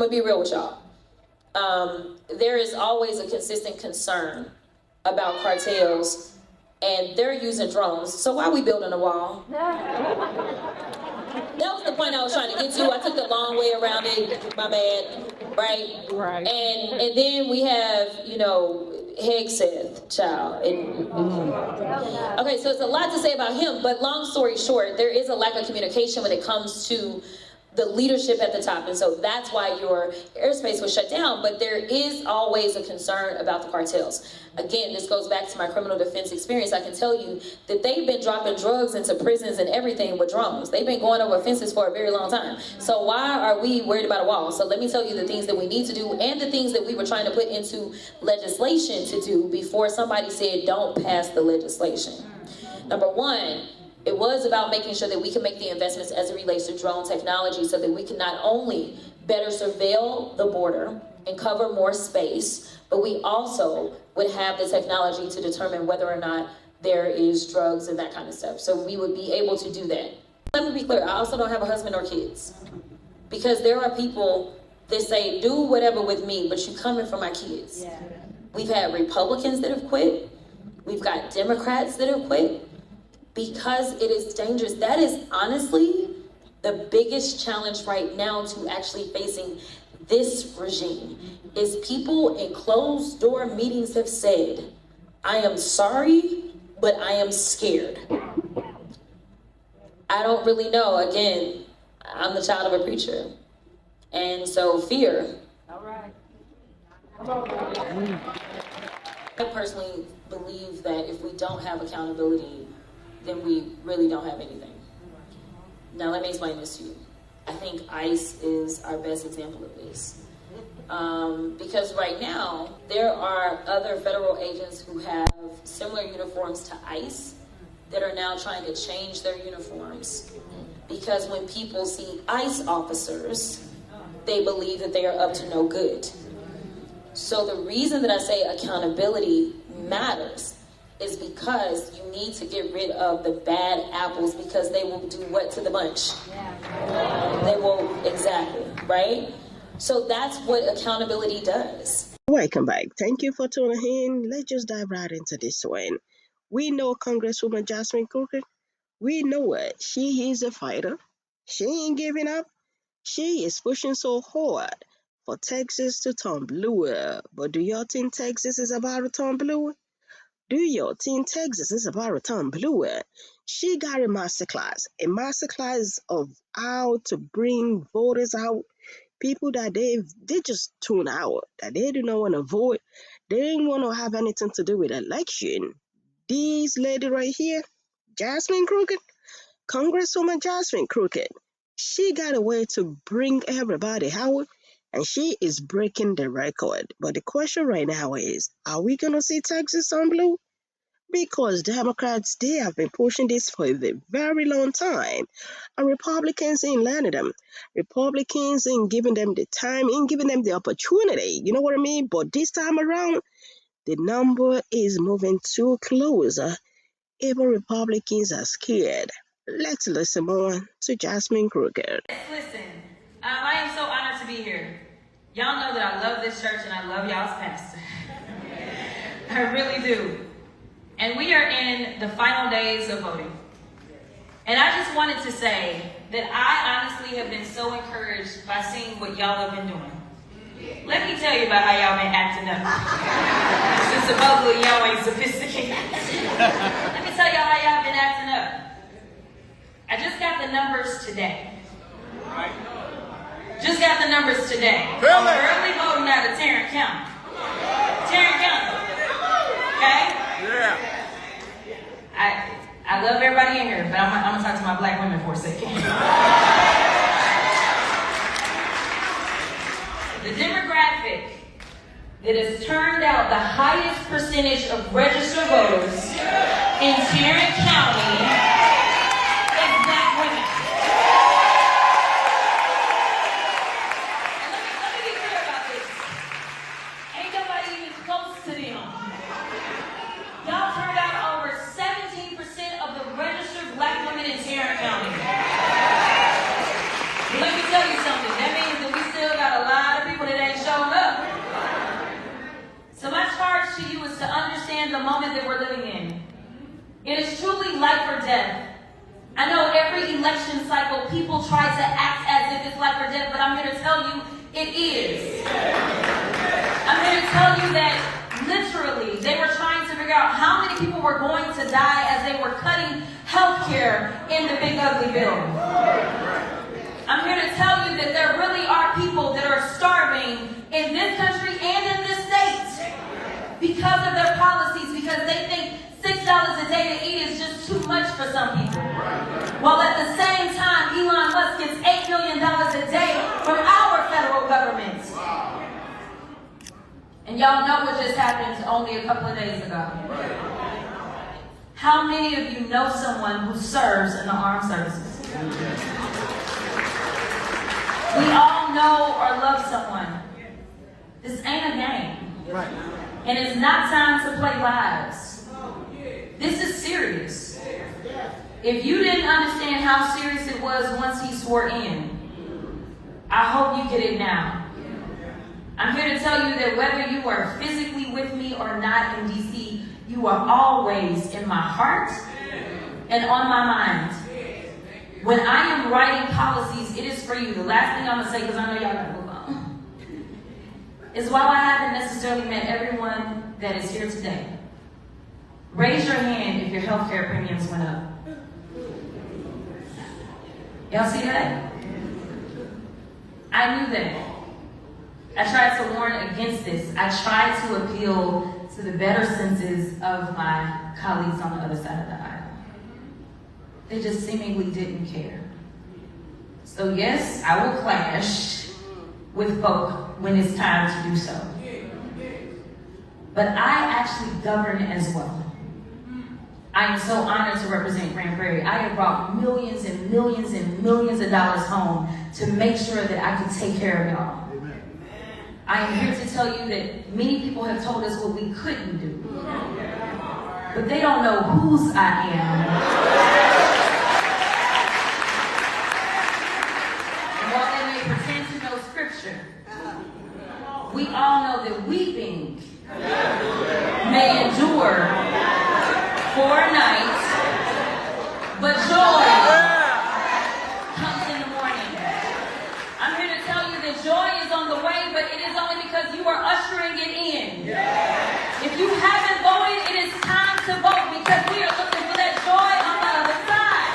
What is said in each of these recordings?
I'm gonna be real with y'all. There is always a consistent concern about cartels, and they're using drones. So why are we building a wall? That was the point I was trying to get to. I took the long way around it, my bad, right? Right. And then we have, you know, Hegseth, child. Okay, so it's a lot to say about him, but long story short, there is a lack of communication when it comes to the leadership at the top, and so that's why your airspace was shut down. But there is always a concern about the cartels. Again, this goes back to my criminal defense experience. I can tell you that they've been dropping drugs into prisons and everything with drones. They've been going over fences for a very long time. So why are we worried about a wall? So let me tell you the things that we need to do and the things that we were trying to put into legislation to do before somebody said don't pass the legislation. Number one, it was about making sure that we can make the investments as it relates to drone technology so that we can not only better surveil the border and cover more space, but we also would have the technology to determine whether or not there is drugs and that kind of stuff. So we would be able to do that. Let me be clear, I also don't have a husband or kids. Because there are people that say, do whatever with me, but you coming for my kids. Yeah. We've had Republicans that have quit. We've got Democrats that have quit. Because it is dangerous. That is honestly the biggest challenge right now to actually facing this regime, is people in closed door meetings have said, I am sorry, but I am scared. I don't really know. Again, I'm the child of a preacher. And so fear. All right. I personally believe that if we don't have accountability, then we really don't have anything. Now let me explain this to you. I think ICE is our best example of this. Because right now, there are other federal agents who have similar uniforms to ICE that are now trying to change their uniforms. Because when people see ICE officers, they believe that they are up to no good. So the reason that I say accountability matters is because you need to get rid of the bad apples, because they will do what to the bunch? They will, exactly, right? So that's what accountability does. Welcome back. Thank you for tuning in. Let's just dive right into this one. We know Congresswoman Jasmine Crockett. We know her. She is a fighter. She ain't giving up. She is pushing so hard for Texas to turn blue. But do y'all think Texas is about to turn blue? Do you think Texas is about to turn blue? She got a masterclass of how to bring voters out, people that they just tune out, that they do not want to vote, they didn't want to have anything to do with election. This lady right here, Jasmine Crockett, Congresswoman Jasmine Crockett, she got a way to bring everybody out, and she is breaking the record. But the question right now is, are we going to see Texas on blue? Because Democrats, they have been pushing this for a very long time. And Republicans ain't letting them. Republicans ain't giving them the time, ain't giving them the opportunity. You know what I mean? But this time around, the number is moving too close. Even Republicans are scared. Let's listen more to Jasmine Crockett. Listen, I am so honored to be here. Y'all know that I love this church and I love y'all's pastor. I really do. And we are in the final days of voting. And I just wanted to say that I honestly have been so encouraged by seeing what y'all have been doing. Let me tell you about how y'all been acting up. Since supposedly y'all ain't sophisticated. Let me tell y'all how y'all been acting up. I just got the numbers today. Just got the numbers today. Early voting out of Tarrant County. Tarrant County. Okay? Yeah. I love everybody in here, but I'm going to talk to my black women for a second. The demographic that has turned out the highest percentage of registered voters in Tarrant County is black women. And let me be clear about this. Ain't nobody even close to them. Y'all turned out over 17% of the registered black women in Tarrant County. Let me tell you something. That means that we still got a lot of the moment that we're living in. It is truly life or death. I know every election cycle people try to act as if it's life or death, but I'm here to tell you it is. I'm here to tell you that literally they were trying to figure out how many people were going to die as they were cutting health care in the big ugly bill. I'm here to tell you that there really are people that are starving in this country and in this state because of their policies, because they think $6 a day to eat is just too much for some people. While at the same time, Elon Musk gets $8 million a day from our federal government. And y'all know what just happened only a couple of days ago. How many of you know someone who serves in the armed services? We all know or love someone. This ain't a game. And it's not time to play lives. This is serious. If you didn't understand how serious it was once he swore in, I hope you get it now. I'm here to tell you that whether you are physically with me or not in DC, you are always in my heart and on my mind. When I am writing policies, it is for you. The last thing I'm going to say, because I know y'all got to move on, is while I haven't necessarily met everyone that is here today, raise your hand if your health care premiums went up. Y'all see that? I knew that. I tried to warn against this. I tried to appeal to the better senses of my colleagues on the other side of the aisle. They just seemingly didn't care. So yes, I will clash with folk when it's time to do so. But I actually govern as well. I am so honored to represent Grand Prairie. I have brought millions and millions and millions of dollars home to make sure that I could take care of y'all. I am here to tell you that many people have told us what we couldn't do. But they don't know whose I am. And while they may pretend to know scripture, we all know that weeping may endure for a night, but joy comes in the morning. I'm here to tell you that joy is on the way, but it is only because you are ushering it in. If you haven't voted, it is time to vote because we are looking for that joy on the other side.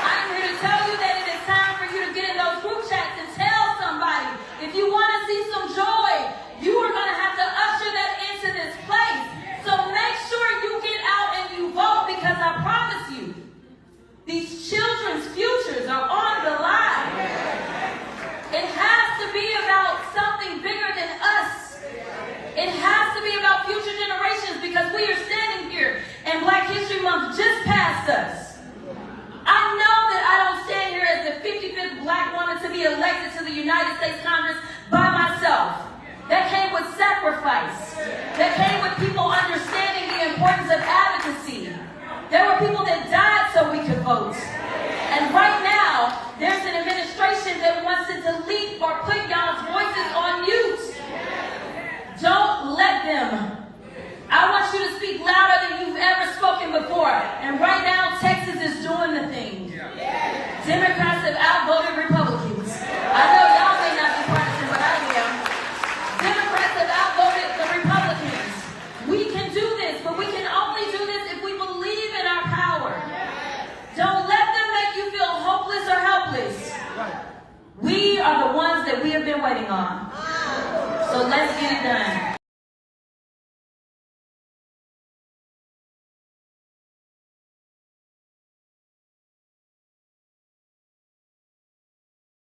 I'm here to tell you that it is time for you to get in those group chats and tell somebody, if you want to see some joy, you are going to have to usher that into this place. So make sure you get out and you vote, because I promise you, these children's futures are on the line. It has to be about something bigger than us. It has to be about future generations, because we are standing here and Black History Month just passed us. I know that I don't stand here as the 55th Black woman to be elected to the United States Congress by myself. That came with sacrifice. That came with people understanding the importance of advocacy. There were people that died so we could vote. And right now, there's an administration that wants to delete or put y'all's voices on mute. Don't let them. I want you to speak louder than you've ever spoken before. And right now, Texas is doing the thing. Democrats have outvoted Republicans. I know y'all may not be partisan, but I am. Democrats have outvoted the Republicans. We can do this, but we can only do this if we believe in our power. Don't let them make you feel hopeless or helpless. We are the ones that we have been waiting on. So let's get it done.